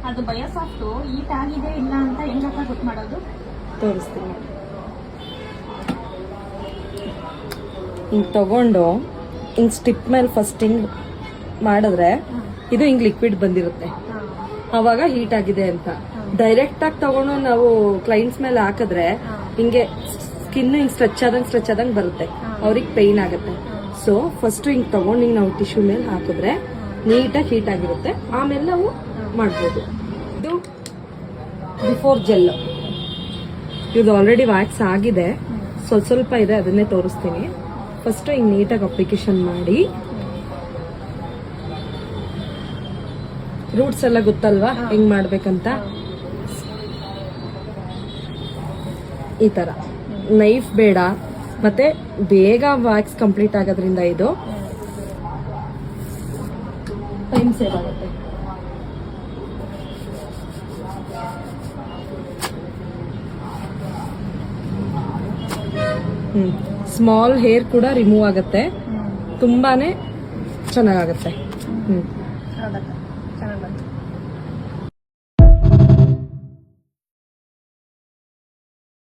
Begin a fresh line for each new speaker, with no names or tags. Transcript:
ಅದು ಬಯೋಸಾಫ್ಟ್ ಈಟ್ ಆಗಿದೆ ಇಲ್ಲ ಅಂತ ಹೆಂಗಪ್ಪ ಗೊತ್ತು ಮಾಡೋದು?
ತೋರಿಸ್ತೀನಿ. ಹಿಂಗೆ ತಗೊಂಡು ಹಿಂಗೆ ಸ್ಟಿಪ್ ಮೇಲೆ ಫಸ್ಟ್ ಹಿಂಗೆ ಮಾಡಿದ್ರೆ ಇದು ಹಿಂಗೆ ಲಿಕ್ವಿಡ್ ಬಂದಿರುತ್ತೆ, ಅವಾಗ ಹೀಟ್ ಆಗಿದೆ ಅಂತ. ಡೈರೆಕ್ಟ್ ಆಗಿ ತಗೊಂಡು ನಾವು ಕ್ಲೈಂಟ್ಸ್ ಮೇಲೆ ಹಾಕಿದ್ರೆ ಹಿಂಗೆ ಸ್ಕಿನ್ ಹಿಂಗೆ ಸ್ಟ್ರೆಚ್ ಆದಂಗೆ ಬರುತ್ತೆ, ಅವ್ರಿಗೆ ಪೈನ್ ಆಗುತ್ತೆ. ಸೊ ಫಸ್ಟ್ ಹಿಂಗೆ ತಗೊಂಡು ಹಿಂಗೆ ನಾವು ಟಿಶ್ಯೂ ಮೇಲೆ ಹಾಕಿದ್ರೆ ನೀಟಾಗಿ ಹೀಟ್ ಆಗಿರುತ್ತೆ, ಆಮೇಲೆ ನಾವು ಮಾಡ್ಬೋದು. ಇದು ಬಿಫೋರ್ ಜೆಲ್, ಇದು ಆಲ್ರೆಡಿ ವ್ಯಾಕ್ಸ್ ಆಗಿದೆ, ಸ್ವಲ್ಪ ಇದೆ, ಅದನ್ನೇ ತೋರಿಸ್ತೀನಿ. ಫಸ್ಟ್ ಹಿಂಗೆ ನೀಟಾಗಿ ಅಪ್ಲಿಕೇಶನ್ ಮಾಡಿ, ರೂಟ್ಸ್ ಎಲ್ಲ ಗೊತ್ತಲ್ವಾ ಹೆಂಗ್ ಮಾಡ್ಬೇಕಂತ. ಈ ತರ ನೈಫ್ ಬೇಡ, ಮತ್ತೆ ಬೇಗ ವ್ಯಾಕ್ಸ್ ಕಂಪ್ಲೀಟ್ ಆಗೋದ್ರಿಂದ ಇದು ಟೈಮ್ ಸೇವ್ ಆಗುತ್ತೆ. ಸ್ಮಾಲ್ ಹೇರ್ ಕೂಡ ರಿಮೂವ್ ಆಗುತ್ತೆ, ತುಂಬಾನೇ ಚೆನ್ನಾಗಾಗುತ್ತೆ.
ಚೆನ್ನಾಗಿ ಬಂತು.